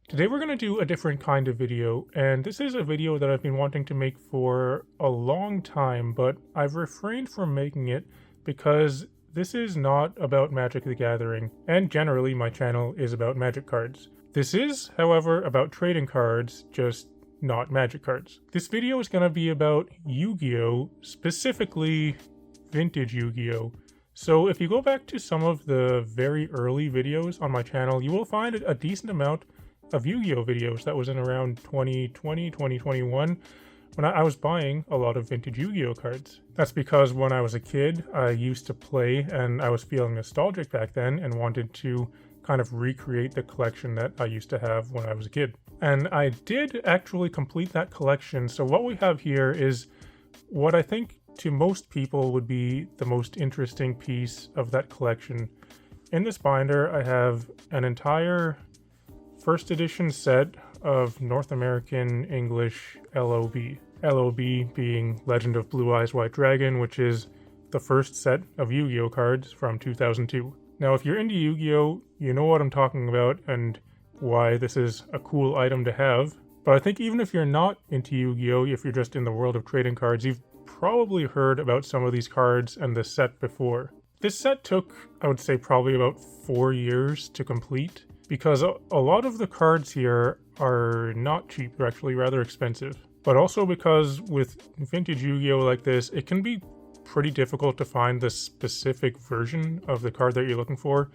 Today we're going to do a different kind of video, and this is a video that I've been wanting to make for a long time, but I've refrained from making it because this is not about Magic the Gathering, and generally my channel is about Magic cards. This is, however, about trading cards, just not Magic cards. This video is going to be about Yu-Gi-Oh!, specifically vintage Yu-Gi-Oh! So if you go back to some of the very early videos on my channel, you will find a decent amount of Yu-Gi-Oh! Videos that was in around 2020, 2021, when I was buying a lot of vintage Yu-Gi-Oh! Cards. That's because when I was a kid, I used to play and I was feeling nostalgic back then and wanted to kind of recreate the collection that I used to have when I was a kid. And I did actually complete that collection, so what we have here is what I think to most people would be the most interesting piece of that collection. In this binder, I have an entire first edition set of North American English LOB. LOB being Legend of Blue Eyes White Dragon, which is the first set of Yu-Gi-Oh! Cards from 2002. Now, if you're into Yu-Gi-Oh!, you know what I'm talking about and why this is a cool item to have. But I think even if you're not into Yu-Gi-Oh!, if you're just in the world of trading cards, you've probably heard about some of these cards and the set before. This set took, I would say, probably about 4 years to complete, because a lot of the cards here are not cheap, they're actually rather expensive. But also because with vintage Yu-Gi-Oh! Like this, it can be pretty difficult to find the specific version of the card that you're looking for,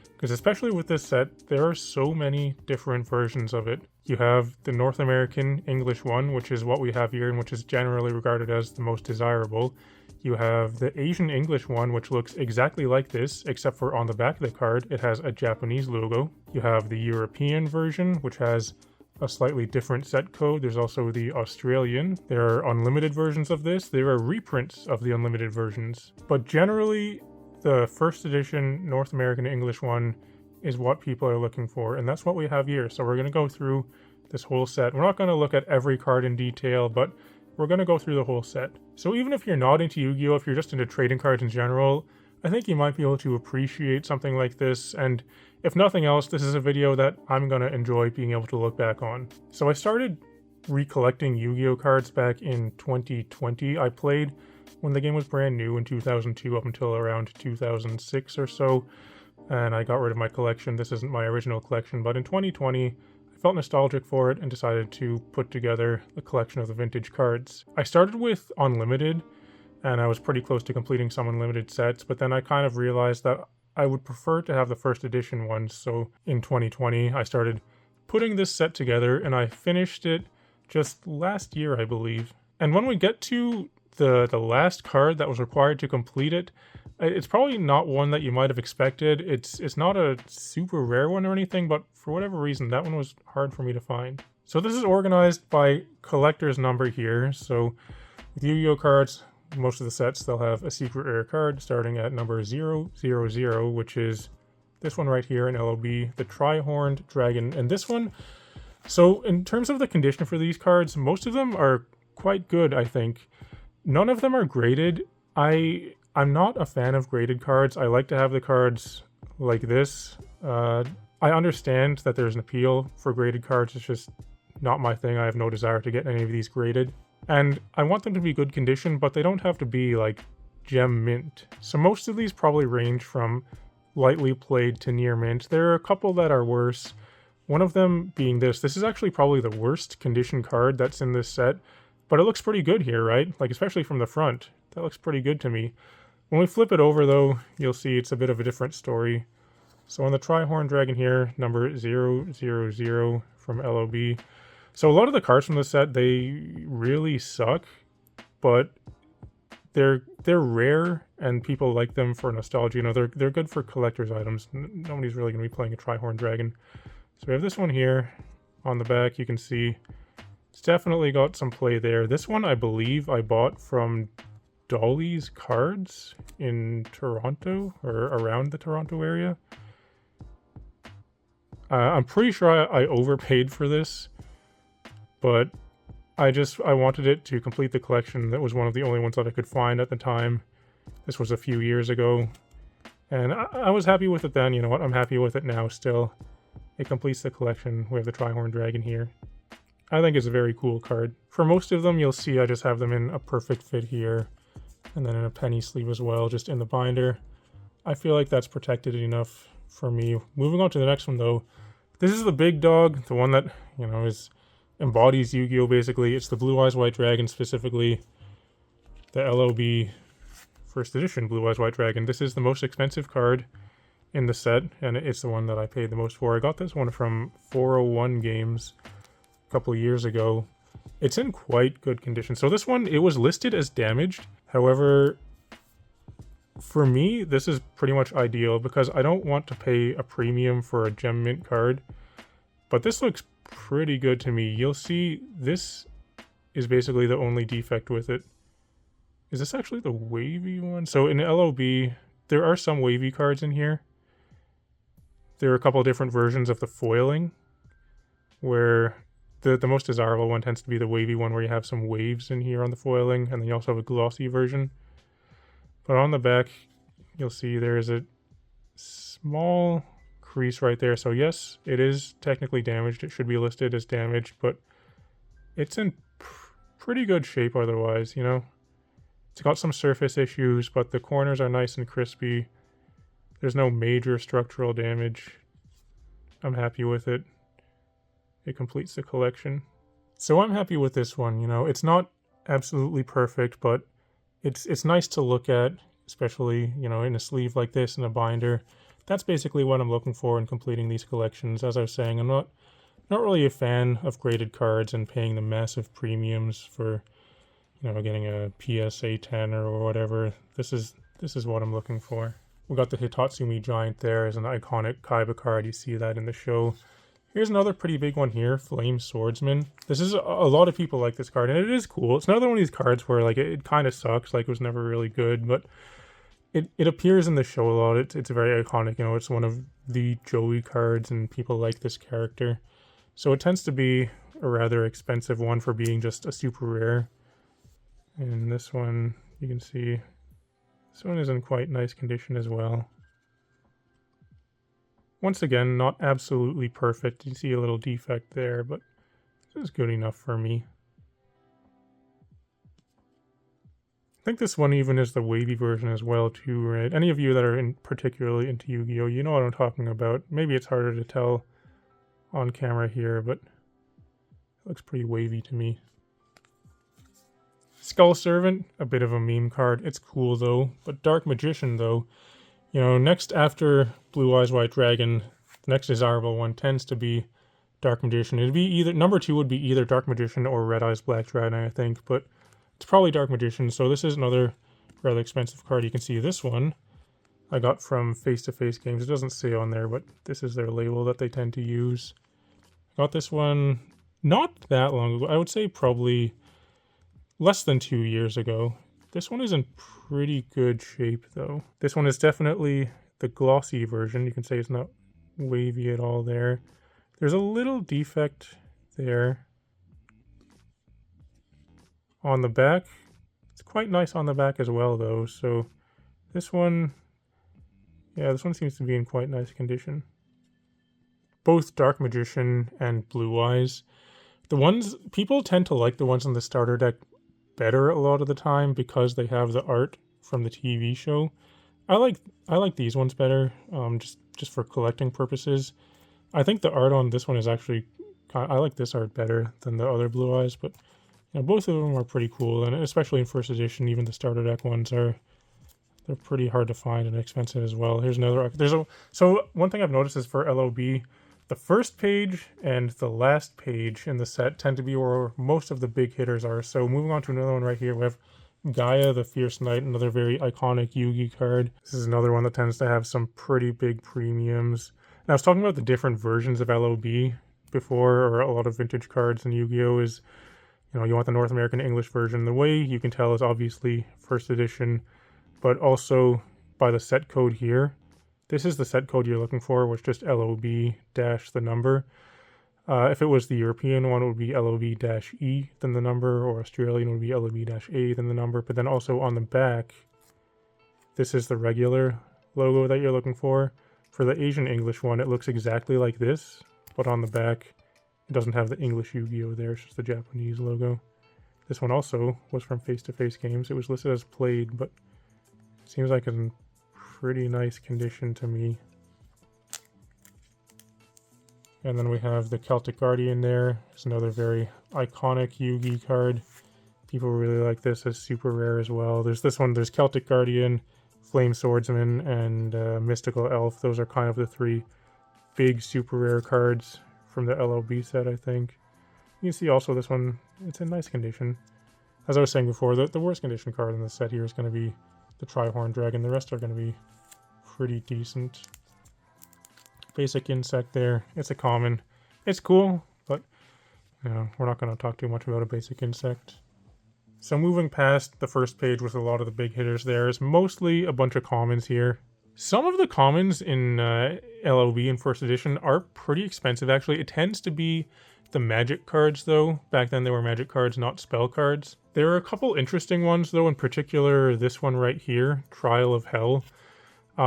because especially with this set, there are so many different versions of it. You have the North American English one, which is what we have here and which is generally regarded as the most desirable. You have the Asian English one, which looks exactly like this, except for on the back of the card, it has a Japanese logo. You have the European version, which has a slightly different set code. There's also the Australian. There are unlimited versions of this. There are reprints of the unlimited versions. But generally, the first edition North American English one is what people are looking for, and that's what we have here. So we're going to go through this whole set. We're not going to look at every card in detail, but we're going to go through the whole set. So even if you're not into Yu-Gi-Oh!, if you're just into trading cards in general, I think you might be able to appreciate something like this, and if nothing else, this is a video that I'm going to enjoy being able to look back on. So I started recollecting Yu-Gi-Oh! Cards back in 2020. I played when the game was brand new in 2002 up until around 2006 or so, and I got rid of my collection. This isn't my original collection, but in 2020, I felt nostalgic for it and decided to put together a collection of the vintage cards. I started with Unlimited, and I was pretty close to completing some Unlimited sets, but then I kind of realized that I would prefer to have the first edition ones, so in 2020, I started putting this set together, and I finished it just last year, I believe. And when we get to the last card that was required to complete it, it's probably not one that you might have expected. It's not a super rare one or anything, but for whatever reason, that one was hard for me to find. So this is organized by collector's number here. So with Yu-Gi-Oh! Cards, most of the sets, they'll have a secret rare card starting at number 000, which is this one right here in LOB, the Tri-Horned Dragon. And this one, so in terms of the condition for these cards, most of them are quite good, I think. None of them are graded. I'm not a fan of graded cards. I like to have the cards like this. I understand that there's an appeal for graded cards. It's just not my thing. I have no desire to get any of these graded. And I want them to be good condition, but they don't have to be like gem mint. So most of these probably range from lightly played to near mint. There are a couple that are worse. One of them being this. This is actually probably the worst condition card that's in this set. But it looks pretty good here, right? Like, especially from the front. That looks pretty good to me. When we flip it over, though, you'll see it's a bit of a different story. So on the Tri-Horned Dragon here, number 000 from LOB. So a lot of the cards from the set, they really suck, but they're rare, and people like them for nostalgia. You know, they're good for collector's items. Nobody's really going to be playing a Tri-Horned Dragon. So we have this one here. On the back, you can see it's definitely got some play there. This one, I believe, I bought from Dolly's Cards in Toronto, or around the Toronto area. I'm pretty sure I overpaid for this, but I wanted it to complete the collection. That was one of the only ones that I could find at the time. This was a few years ago, and I was happy with it then. You know what? I'm happy with it now still. It completes the collection. We have the Trihorn Dragon here. I think it's a very cool card. For most of them, you'll see I just have them in a perfect fit here, and then in a penny sleeve as well, just in the binder. I feel like that's protected enough for me. Moving on to the next one though, this is the big dog, the one that, you know, embodies Yu-Gi-Oh! Basically. It's the Blue Eyes White Dragon, specifically the LOB first edition Blue Eyes White Dragon. This is the most expensive card in the set, and it's the one that I paid the most for. I got this one from 401 Games a couple of years ago. It's in quite good condition. So this one, it was listed as damaged. However, for me, this is pretty much ideal because I don't want to pay a premium for a gem mint card. But this looks pretty good to me. You'll see this is basically the only defect with it. Is this actually the wavy one? So in LOB, there are some wavy cards in here. There are a couple of different versions of the foiling, where the most desirable one tends to be the wavy one, where you have some waves in here on the foiling, and then you also have a glossy version. But on the back, you'll see there is a small crease right there. So yes, it is technically damaged. It should be listed as damaged, but it's in pretty good shape otherwise, you know. It's got some surface issues, but the corners are nice and crispy. There's no major structural damage. I'm happy with it. It completes the collection. So I'm happy with this one, you know. It's not absolutely perfect, but it's nice to look at, especially, you know, in a sleeve like this, in a binder. That's basically what I'm looking for in completing these collections. As I was saying, I'm not really a fan of graded cards and paying the massive premiums for, you know, getting a PSA 10 or whatever. This is what I'm looking for. We got the Hitatsumi Giant there as an iconic Kaiba card. You see that in the show. Here's another pretty big one here, Flame Swordsman. This is a lot of people like this card, and it is cool. It's another one of these cards where like it kind of sucks, like it was never really good, but it appears in the show a lot. It's very iconic, you know. It's one of the Joey cards, and people like this character. So it tends to be a rather expensive one for being just a super rare. And this one, you can see, this one is in quite nice condition as well. Once again, not absolutely perfect. You see a little defect there, but this is good enough for me. I think this one even is the wavy version as well too, right? Any of you that are particularly into Yu-Gi-Oh, you know what I'm talking about. Maybe it's harder to tell on camera here, but it looks pretty wavy to me. Skull Servant, a bit of a meme card. It's cool though. But Dark Magician though, you know, next after Blue Eyes White Dragon, the next desirable one tends to be Dark Magician. It'd be either, number 2 would be either Dark Magician or Red Eyes Black Dragon, I think, but it's probably Dark Magician. So this is another rather expensive card. You can see this one I got from Face to Face Games. It doesn't say on there, but this is their label that they tend to use. I got this one not that long ago. I would say probably less than 2 years ago. This one is in pretty good shape though. This one is definitely the glossy version. You can say it's not wavy at all there. There's a little defect there on the back. It's quite nice on the back as well though. So this one, yeah, this one seems to be in quite nice condition. Both Dark Magician and Blue Eyes. The ones, people tend to like the ones in the starter deck better a lot of the time because they have the art from the TV show. I like these ones better, just for collecting purposes. I think the art on this one is actually I like this art better than the other Blue Eyes, but you know, both of them are pretty cool, and especially in first edition, even the starter deck ones they're pretty hard to find and expensive as well. Here's another. So one thing I've noticed is for LOB, the first page and the last page in the set tend to be where most of the big hitters are. So moving on to another one right here, we have Gaia the Fierce Knight, another very iconic Yugi card. This is another one that tends to have some pretty big premiums. Now I was talking about the different versions of LOB before, or a lot of vintage cards in Yu-Gi-Oh! Is, you know, you want the North American English version. The way you can tell is obviously first edition, but also by the set code here. This is the set code you're looking for, which is just LOB dash the number. If it was the European one, it would be LOB-E, then the number, or Australian would be LOB-A, then the number. But then also on the back, this is the regular logo that you're looking for. For the Asian English one, it looks exactly like this, but on the back, it doesn't have the English Yu-Gi-Oh there, it's just the Japanese logo. This one also was from Face-to-Face Games. It was listed as played, but it seems like it's in pretty nice condition to me. And then we have the Celtic Guardian there. It's another very iconic Yu-Gi card. People really like this as super rare as well. There's this one, there's Celtic Guardian, Flame Swordsman, and Mystical Elf. Those are kind of the three big super rare cards from the LOB set, I think. You can see also this one, it's in nice condition. As I was saying before, the worst condition card in the set here is going to be the Tri-Horn Dragon. The rest are going to be pretty decent. Basic insect there. It's a common. It's cool, but you know, we're not going to talk too much about a basic insect. So moving past the first page with a lot of the big hitters, there's mostly a bunch of commons here. Some of the commons in LOB in first edition are pretty expensive, actually. It tends to be the magic cards, though. Back then they were magic cards, not spell cards. There are a couple interesting ones, though, in particular this one right here, Trial of Hell.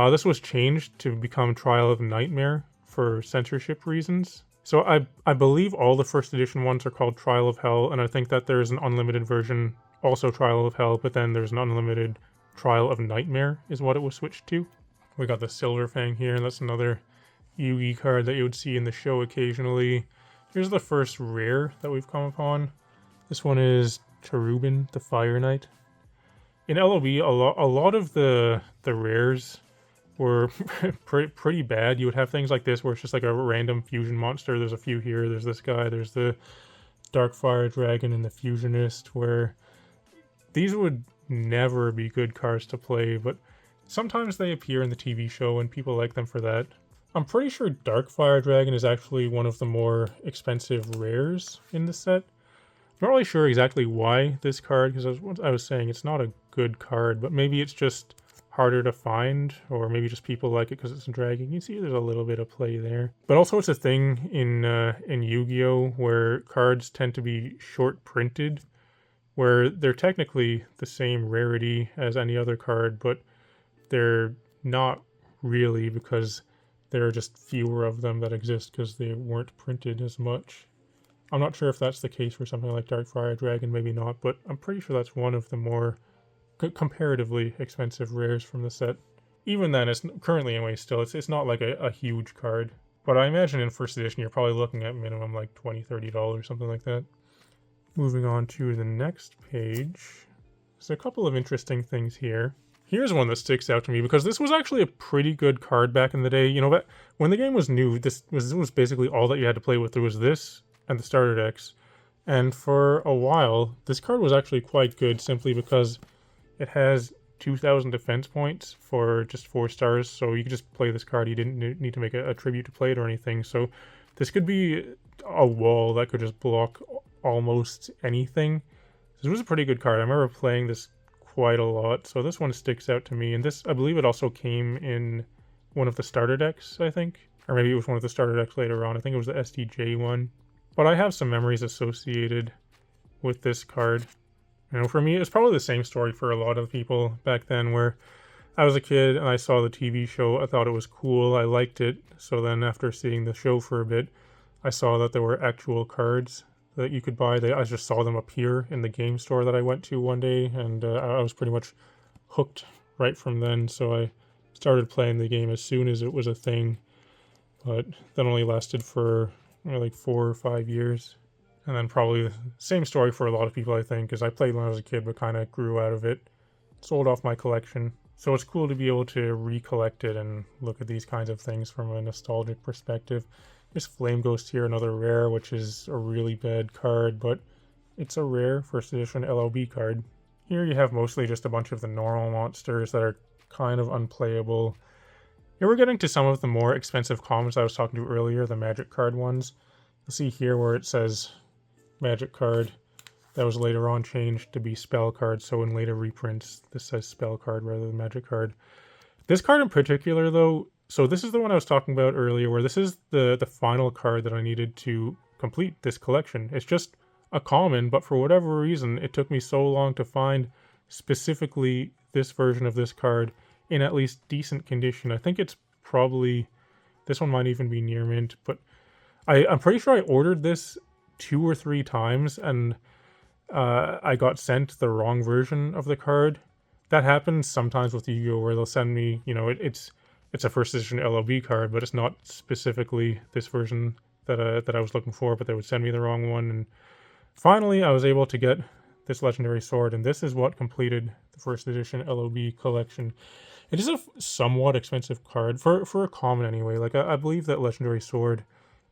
This was changed to become Trial of Nightmare for censorship reasons. So I believe all the first edition ones are called Trial of Hell, and I think that there's an unlimited version, also Trial of Hell, but then there's an unlimited Trial of Nightmare is what it was switched to. We got the Silver Fang here, and that's another Yugi card that you would see in the show occasionally. Here's the first rare that we've come upon. This one is Cherubin, the Fire Knight. In LOB, a lot of the rares were pretty bad. You would have things like this where it's just like a random fusion monster. There's a few here. There's this guy. There's the Dark Fire Dragon and the Fusionist, where these would never be good cards to play, but sometimes they appear in the TV show and people like them for that. I'm pretty sure Dark Fire Dragon is actually one of the more expensive rares in the set. I'm not really sure exactly why this card, because I was saying it's not a good card, but maybe it's just harder to find, or maybe just people like it because it's a dragon. You can see there's a little bit of play there. But also it's a thing in Yu-Gi-Oh! Where cards tend to be short printed, where they're technically the same rarity as any other card, but they're not really, because there are just fewer of them that exist because they weren't printed as much. I'm not sure if that's the case for something like Dark Fire Dragon, maybe not, but I'm pretty sure that's one of the more comparatively expensive rares from the set. Even then, it's currently anyway, still, it's not like a huge card. But I imagine in first edition, you're probably looking at minimum like $20, $30, something like that. Moving on to the next page. There's a couple of interesting things here. Here's one that sticks out to me because this was actually a pretty good card back in the day. You know, but when the game was new, this was basically all that you had to play with. There was this and the starter decks. And for a while, this card was actually quite good simply because it has 2,000 defense points for just 4 stars. So you could just play this card. You didn't need to make a tribute to play it or anything. So this could be a wall that could just block almost anything. This was a pretty good card. I remember playing this quite a lot, so this one sticks out to me. And this, I believe it also came in one of the starter decks, I think. Or maybe it was one of the starter decks later on. I think it was the SDJ one. But I have some memories associated with this card. You know, for me, it's probably the same story for a lot of people back then, where I was a kid and I saw the TV show. I thought it was cool. I liked it. So then after seeing the show for a bit, I saw that there were actual cards that you could buy. I just saw them appear in the game store that I went to one day, and I was pretty much hooked right from then. So I started playing the game as soon as it was a thing, but that only lasted for like 4 or 5 years. And then probably the same story for a lot of people, I think, because I played when I was a kid but kind of grew out of it, sold off my collection. So it's cool to be able to recollect it and look at these kinds of things from a nostalgic perspective. There's Flame Ghost here, another rare, which is a really bad card, but it's a rare first edition LOB card. Here you have mostly just a bunch of the normal monsters that are kind of unplayable. Here we're getting to some of the more expensive commons I was talking to earlier, the magic card ones. You'll see here where it says magic card. That was later on changed to be spell card, so in later reprints this says spell card rather than magic card. This card in particular, though, so this is the one I was talking about earlier, where this is the final card that I needed to complete this collection. It's just a common, but for whatever reason, it took me so long to find specifically this version of this card in at least decent condition. I think it's probably This one might even be near mint, but I'm pretty sure I ordered this 2 or 3 times, and I got sent the wrong version of the card. That happens sometimes with Yu-Gi-Oh! Where they'll send me, you know, it's a first edition LOB card, but it's not specifically this version that I was looking for, but they would send me the wrong one. And finally, I was able to get this legendary sword, and this is what completed the first edition LOB collection. It is a somewhat expensive card for a common anyway. Like I believe that legendary sword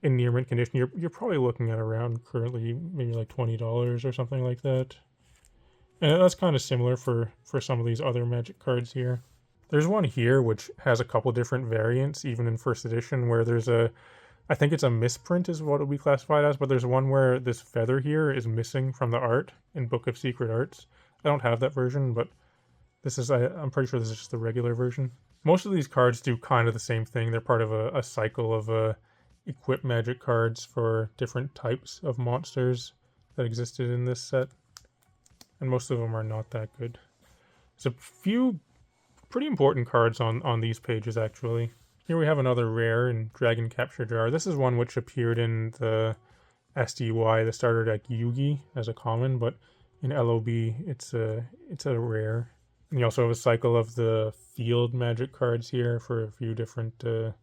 in near mint condition, you're probably looking at around currently maybe like $20 or something like that. And that's kind of similar for some of these other Magic cards here. There's one here which has a couple different variants, even in first edition, where there's I think it's a misprint is what it would be classified as, but there's one where this feather here is missing from the art in Book of Secret Arts. I don't have that version, but this is, I'm pretty sure this is just the regular version. Most of these cards do kind of the same thing. They're part of a cycle of equip Magic cards for different types of monsters that existed in this set. And most of them are not that good. There's a few pretty important cards on these pages, actually. Here we have another rare in Dragon Capture Jar. This is one which appeared in the SDY, the starter deck Yugi, as a common, but in LOB it's a rare. And you also have a cycle of the field Magic cards here for a few different, I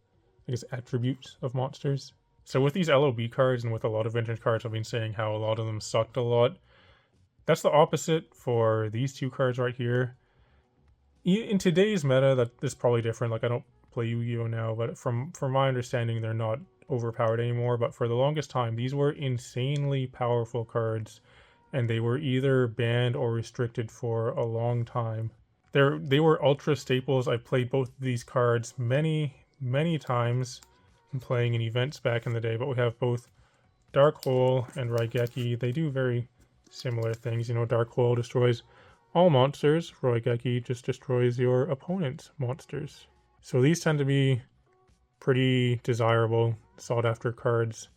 guess, attributes of monsters. So with these LOB cards and with a lot of vintage cards, I've been saying how a lot of them sucked a lot. That's the opposite for these two cards right here. In today's meta, that is probably different. Like, I don't play Yu-Gi-Oh! Now, but from my understanding, they're not overpowered anymore. But for the longest time, these were insanely powerful cards, and they were either banned or restricted for a long time. They were ultra staples. I played both of these cards many times in playing in events back in the day, but we have both Dark Hole and Raigeki. They do very similar things. You know, Dark Hole destroys all monsters. Raigeki just destroys your opponent's monsters. So these tend to be pretty desirable, sought after cards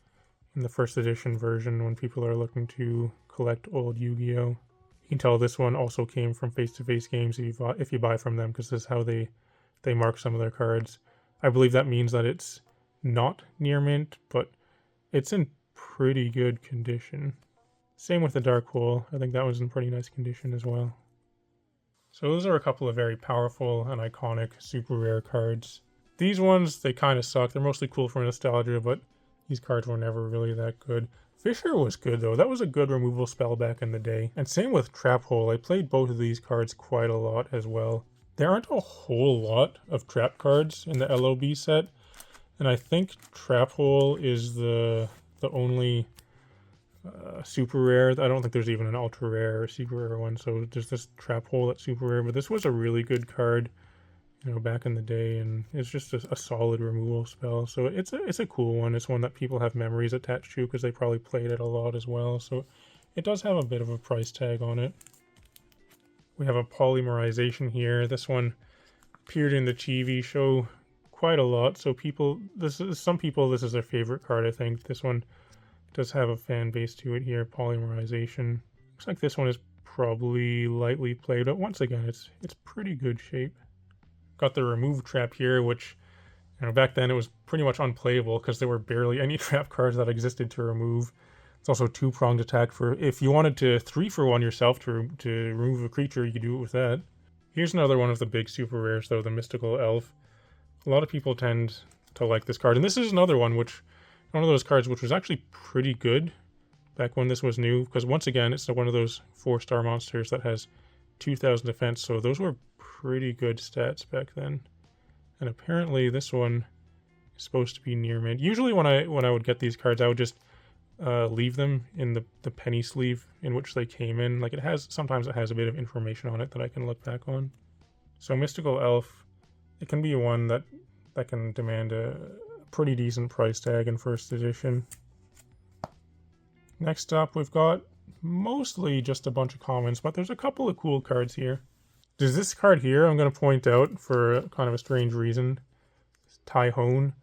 in the first edition version when people are looking to collect old Yu-Gi-Oh! You can tell this one also came from face-to-face games if you buy from them, because this is how they mark some of their cards. I believe that means that it's not near mint, but it's in pretty good condition. Same with the Dark Hole. I think that was in pretty nice condition as well. So those are a couple of very powerful and iconic super rare cards. These ones, they kind of suck. They're mostly cool for nostalgia, but these cards were never really that good. Fisher was good though. That was a good removal spell back in the day. And same with Trap Hole. I played both of these cards quite a lot as well. There aren't a whole lot of trap cards in the LOB set, and I think Trap Hole is the only super rare. I don't think there's even an ultra rare or super rare one, so there's this Trap Hole that's super rare, but this was a really good card, you know, back in the day, and it's just a solid removal spell. So it's a cool one. It's one that people have memories attached to because they probably played it a lot as well, so it does have a bit of a price tag on it. We have a polymerization here. This one appeared in the TV show quite a lot, so some people this is their favorite card, I think. This one does have a fan base to it here, polymerization. Looks like this one is probably lightly played, but once again, it's pretty good shape. Got the remove trap here, which, you know, back then it was pretty much unplayable because there were barely any trap cards that existed to remove. It's also two-pronged attack for if you wanted to 3-for-1 yourself to remove a creature, you could do it with that. Here's another one of the big super rares though, the Mystical Elf. A lot of people tend to like this card, and this is another one one of those cards which was actually pretty good back when this was new, because once again, it's one of those 4-star monsters that has 2000 defense, so those were pretty good stats back then. And apparently this one is supposed to be near mint. Usually when I would get these cards, I would just leave them in the penny sleeve in which they came in. Like, sometimes it has a bit of information on it that I can look back on. So Mystical Elf, it can be one that can demand a pretty decent price tag in first edition. Next up, we've got mostly just a bunch of commons, but there's a couple of cool cards here. There's this card here I'm going to point out for kind of a strange reason. It's Typhone.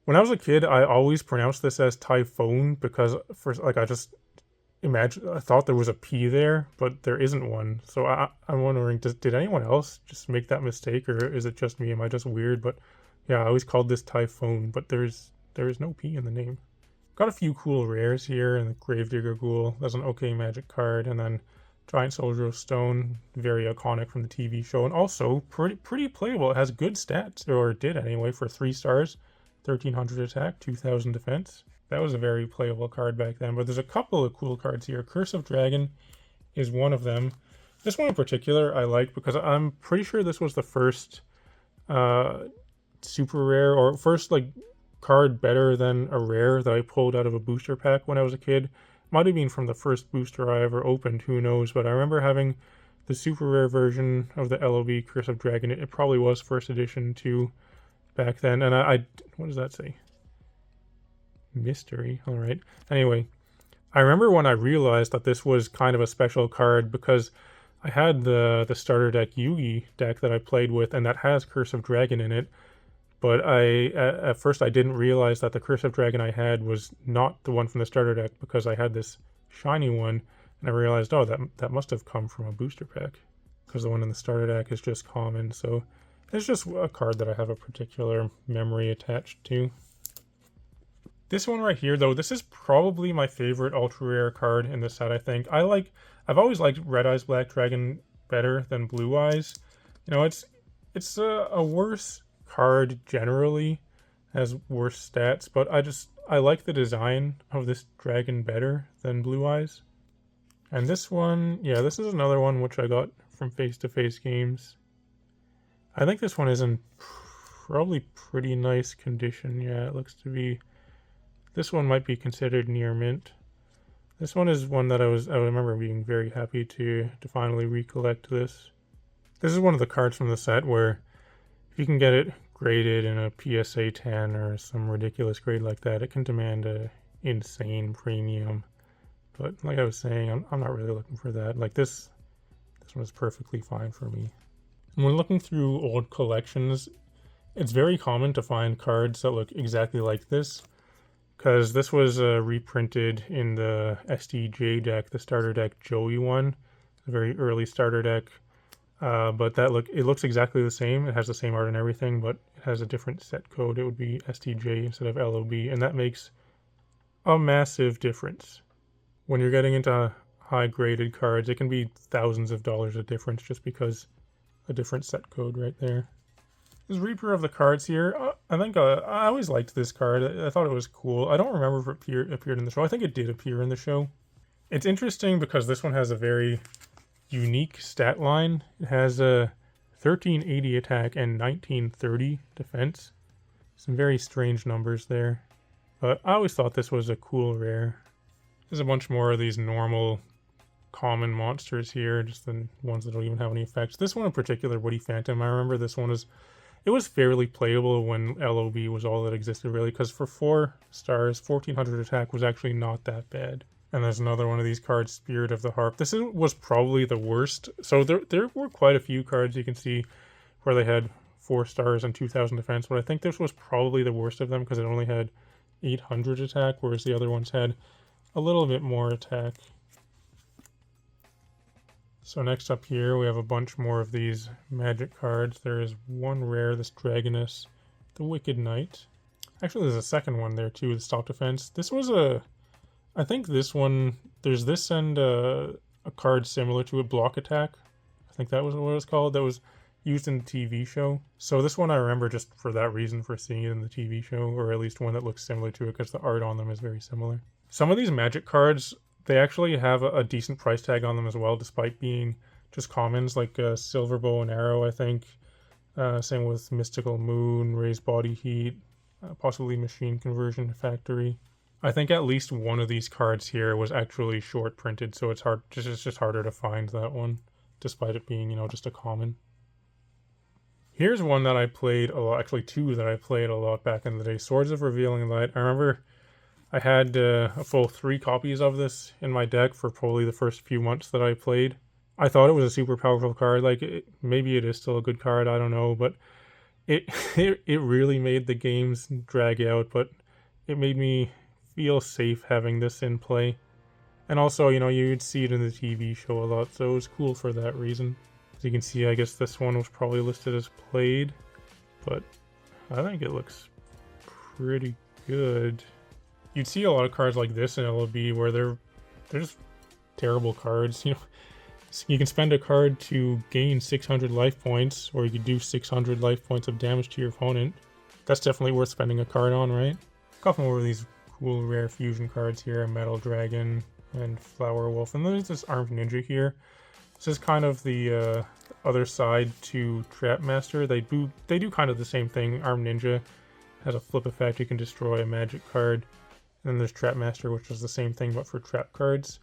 When I was a kid, I always pronounced this as Typhone because I thought there was a P there, but there isn't one. So I'm wondering, did anyone else just make that mistake, or is it just me? Am I just weird? But Yeah, I always called this Typhoon, but there is no P in the name. Got a few cool rares here, and the Gravedigger Ghoul. That's an okay magic card, and then Giant Soldier of Stone, very iconic from the TV show, and also pretty playable. It has good stats, or it did anyway, for 3 stars, 1300 attack, 2000 defense. That was a very playable card back then. But there's a couple of cool cards here. Curse of Dragon is one of them. This one in particular I like because I'm pretty sure this was the first super rare, or first like card better than a rare that I pulled out of a booster pack when I was a kid. Might have been from the first booster I ever opened, who knows, but I remember having the super rare version of the LOB Curse of Dragon. It probably was first edition too back then, and I what does that say? Mystery. All right. Anyway, I remember when I realized that this was kind of a special card because I had the starter deck Yugioh deck that I played with, and that has Curse of Dragon in it. But at first I didn't realize that the Curse of Dragon I had was not the one from the starter deck because I had this shiny one, and I realized, oh, that must have come from a booster pack because the one in the starter deck is just common. So it's just a card that I have a particular memory attached to. This one right here, though, this is probably my favorite ultra rare card in the set, I think. I've always liked Red Eyes Black Dragon better than Blue Eyes. You know, it's a worse card generally, has worse stats, but I like the design of this dragon better than Blue Eyes. And this one, yeah, this is another one which I got from face-to-face games. I think this one is in probably pretty nice condition. Yeah, it looks to be. This one might be considered near mint. This one is one that I remember being very happy to finally recollect this. This is one of the cards from the set where if you can get it graded in a PSA 10 or some ridiculous grade like that, it can demand a insane premium. But like I was saying, I'm not really looking for that. Like this one is perfectly fine for me. And when looking through old collections, it's very common to find cards that look exactly like this, because this was reprinted in the SDJ deck, the starter deck Joey one, a very early starter deck. But it looks exactly the same. It has the same art and everything, but it has a different set code. It would be STJ instead of LOB, and that makes a massive difference. When you're getting into high-graded cards, it can be thousands of dollars of difference just because a different set code right there. This Reaper of the Cards here, I think I always liked this card. I thought it was cool. I don't remember if it appeared in the show. I think it did appear in the show. It's interesting because this one has a very unique stat line. It has a 1380 attack and 1930 defense. Some very strange numbers there. But I always thought this was a cool rare. There's a bunch more of these normal common monsters here, just the ones that don't even have any effects. This one in particular, Woody Phantom, I remember this one it was fairly playable when LOB was all that existed really, because for 4 stars, 1400 attack was actually not that bad. And there's another one of these cards, Spirit of the Harp. This was probably the worst. So there were quite a few cards you can see where they had 4 stars and 2000 defense, but I think this was probably the worst of them because it only had 800 attack, whereas the other ones had a little bit more attack. So next up here, we have a bunch more of these magic cards. There is one rare, this Dragoness, the Wicked Knight. Actually, there's a second one there too, the Stop Defense. This was I think this one, there's this and a card similar to it, Block Attack. I think that was what it was called. That was used in the TV show. So this one I remember just for that reason, for seeing it in the TV show, or at least one that looks similar to it because the art on them is very similar. Some of these magic cards, they actually have a decent price tag on them as well, despite being just commons, like Silver Bow and Arrow, I think. Same with Mystical Moon, Raised Body Heat, possibly Machine Conversion Factory. I think at least one of these cards here was actually short printed, so it's just harder to find that one, despite it being, just a common. Here's one that I played a lot, actually 2 that I played a lot back in the day, Swords of Revealing Light. I remember I had a full 3 copies of this in my deck for probably the first few months that I played. I thought it was a super powerful card. Like, maybe it is still a good card, I don't know, but it really made the games drag out, but it made me feel safe having this in play. And also, you'd see it in the TV show a lot, so it was cool for that reason. As you can see, I guess this one was probably listed as played, but I think it looks pretty good. You'd see a lot of cards like this in LOB where they're just terrible cards. You know, you can spend a card to gain 600 life points, or you could do 600 life points of damage to your opponent. That's definitely worth spending a card on, right? A couple more of these cool rare fusion cards here: Metal Dragon and Flower Wolf, and there's this Armed Ninja here. This is kind of the other side to Trap Master. They do kind of the same thing. Armed Ninja has a flip effect; you can destroy a magic card. And then there's Trap Master, which is the same thing but for trap cards.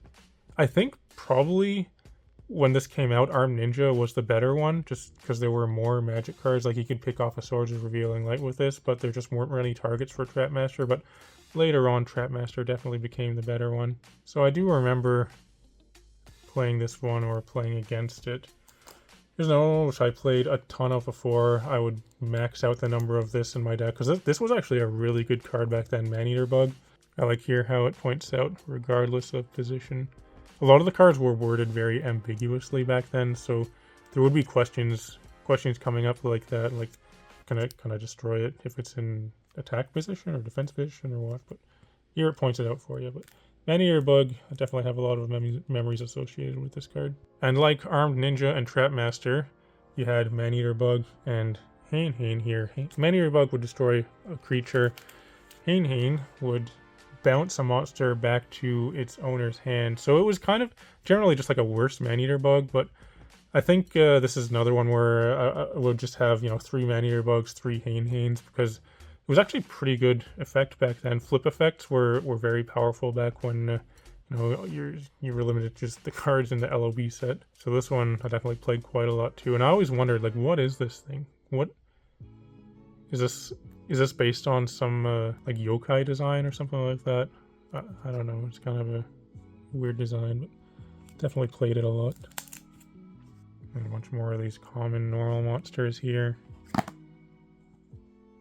I think probably when this came out, Armed Ninja was the better one, just because there were more magic cards. Like you could pick off a Swords of Revealing Light with this, but there just weren't really targets for Trap Master. But later on, Trap Master definitely became the better one. So I do remember playing this one or playing against it. There's another one which I played a ton of before. I would max out the number of this in my deck, because this was actually a really good card back then, Maneater Bug. I like here how it points out regardless of position. A lot of the cards were worded very ambiguously back then, so there would be questions coming up like that, like can I destroy it if it's in attack position or defense position or what? But here it points it out for you. But Maneater Bug, I definitely have a lot of memories associated with this card. And like Armed Ninja and Trap Master, you had Maneater Bug and Hain here. Maneater Bug would destroy a creature. Hain would bounce a monster back to its owner's hand. So it was kind of generally just like a worse Maneater Bug, but I think this is another one where we'll just have, 3 Maneater Bugs, 3 Hains, because it was actually pretty good effect back then. Flip effects were very powerful back when you were limited to just the cards in the LOB set. So this one I definitely played quite a lot too, and I always wondered, like, what is this thing? What is this? Is this based on some like yokai design or something like that? I don't know. It's kind of a weird design, but definitely played it a lot. And a bunch more of these common normal monsters here.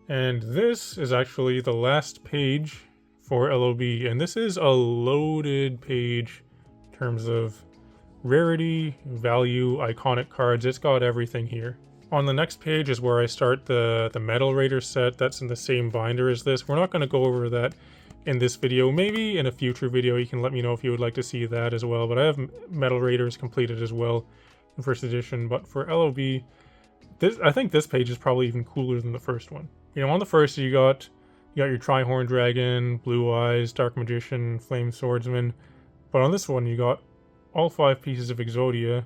And this is actually the last page for LOB, and this is a loaded page in terms of rarity, value, iconic cards. It's got everything here. On the next page is where I start the Metal Raider set. That's in the same binder as this. We're not going to go over that in this video. Maybe in a future video you can let me know if you would like to see that as well. But I have Metal Raiders completed as well in first edition. But for LOB, I think this page is probably even cooler than the first one. On the first you got your Trihorn Dragon, Blue Eyes, Dark Magician, Flame Swordsman. But on this one you got all 5 pieces of Exodia,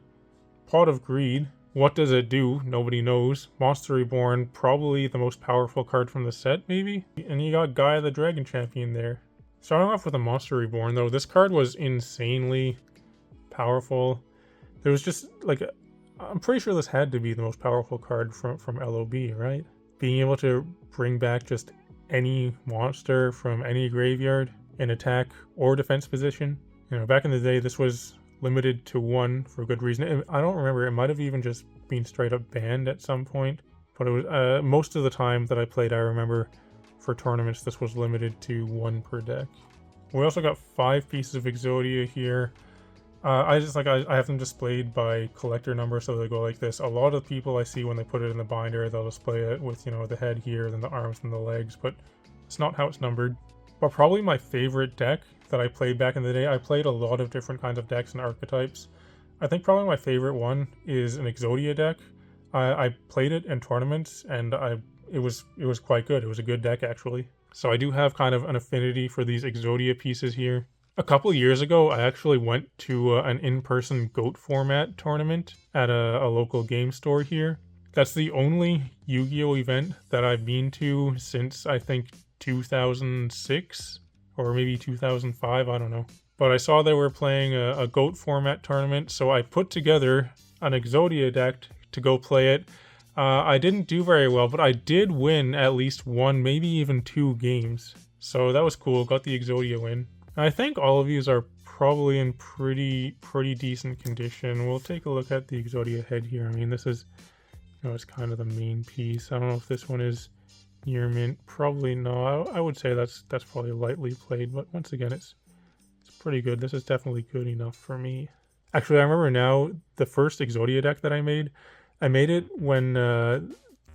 Pot of Greed. What does it do? Nobody knows. Monster Reborn, probably the most powerful card from the set, maybe? And you got Gaia the Dragon Champion there. Starting off with a Monster Reborn, though, this card was insanely powerful. There was just, like, I'm pretty sure this had to be the most powerful card from LOB, right? Being able to bring back just any monster from any graveyard in attack or defense position. Back in the day, this was limited to 1 for good reason. I don't remember, it might have even just been straight up banned at some point, but it was most of the time that I played, I remember for tournaments this was limited to 1 per deck. We also got 5 pieces of Exodia here. I have them displayed by collector number, so they go like this. A lot of people I see when they put it in the binder, they'll display it with the head here, then the arms and the legs, but it's not how it's numbered. But probably my favorite deck that I played back in the day, I played a lot of different kinds of decks and archetypes. I think probably my favorite one is an Exodia deck. I played it in tournaments, and it was quite good. It was a good deck, actually. So I do have kind of an affinity for these Exodia pieces here. A couple years ago, I actually went to an in-person GOAT format tournament at a local game store here. That's the only Yu-Gi-Oh event that I've been to since, I think, 2006 or maybe 2005, I don't know. But I saw they were playing a GOAT format tournament, so I put together an Exodia deck to go play it. I didn't do very well, but I did win at least 1, maybe even 2 games. So that was cool, got the Exodia win. I think all of these are probably in pretty decent condition. We'll take a look at the Exodia head here. I mean, this is, it's kind of the main piece. I don't know if this one is near mint. Probably not. I would say that's probably lightly played, but once again, it's pretty good. This is definitely good enough for me. Actually, I remember now the first Exodia deck that I made it when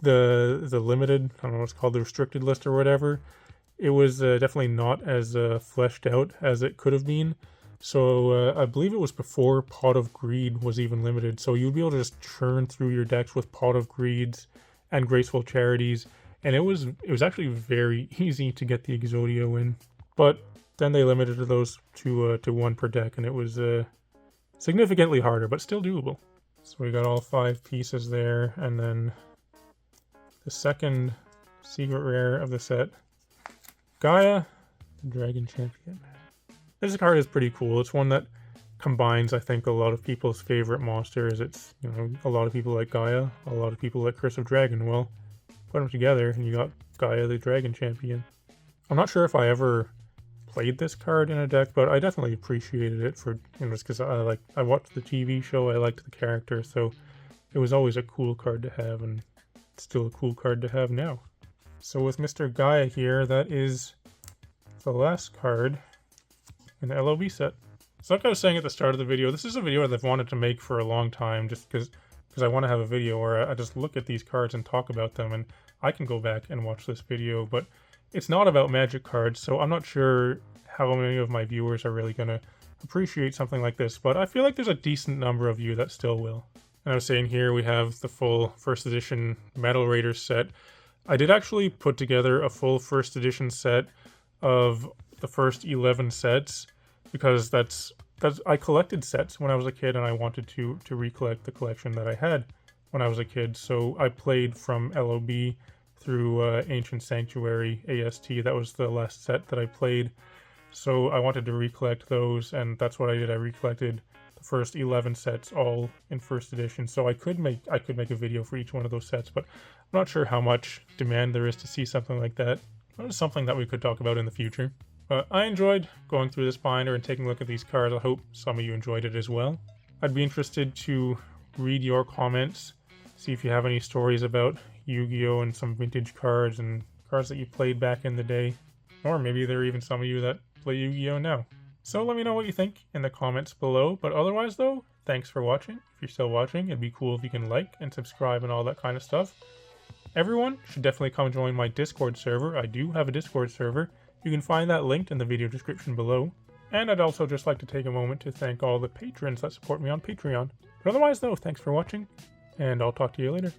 the limited, I don't know what's called, the restricted list or whatever, it was definitely not as fleshed out as it could have been. So I believe it was before Pot of Greed was even limited. So you'd be able to just churn through your decks with Pot of Greeds and Graceful Charities, and it was actually very easy to get the Yugioh in. But then they limited those to one per deck, and it was significantly harder, but still doable. So we got all 5 pieces there, and then the second secret rare of the set, Gaia, the Dragon Champion. This card is pretty cool. It's one that combines, I think, a lot of people's favorite monsters. It's, you know, a lot of people like Gaia, a lot of people like Curse of Dragon. Well, put them together and you got Gaia, the Dragon Champion. I'm not sure if I ever played this card in a deck, but I definitely appreciated it for, you know, just because I watched the TV show, I liked the character, so it was always a cool card to have, and it's still a cool card to have now. So with Mr. Gaia here, that is the last card in the LOB set. So like I was saying at the start of the video, this is a video that I've wanted to make for a long time, just because I want to have a video where I just look at these cards and talk about them, and I can go back and watch this video, but it's not about Magic cards, so I'm not sure how many of my viewers are really going to appreciate something like this, but I feel like there's a decent number of you that still will. And I was saying here we have the full first edition Metal Raiders set. I did actually put together a full first edition set of the first 11 sets, because that's I collected sets when I was a kid, and I wanted to recollect the collection that I had when I was a kid. So I played from LOB through Ancient Sanctuary AST. That was the last set that I played. So I wanted to recollect those, and that's what I did. I recollected the first 11 sets all in first edition. So I could make a video for each one of those sets, but I'm not sure how much demand there is to see something like that. It's something that we could talk about in the future. But I enjoyed going through this binder and taking a look at these cards. I hope some of you enjoyed it as well. I'd be interested to read your comments, see if you have any stories about Yu-Gi-Oh! And some vintage cards and cards that you played back in the day. Or maybe there are even some of you that play Yu-Gi-Oh! Now. So let me know what you think in the comments below. But otherwise though, thanks for watching. If you're still watching, it'd be cool if you can like and subscribe and all that kind of stuff. Everyone should definitely come join my Discord server. I do have a Discord server. You can find that linked in the video description below. And I'd also just like to take a moment to thank all the patrons that support me on Patreon. But otherwise though, thanks for watching, and I'll talk to you later.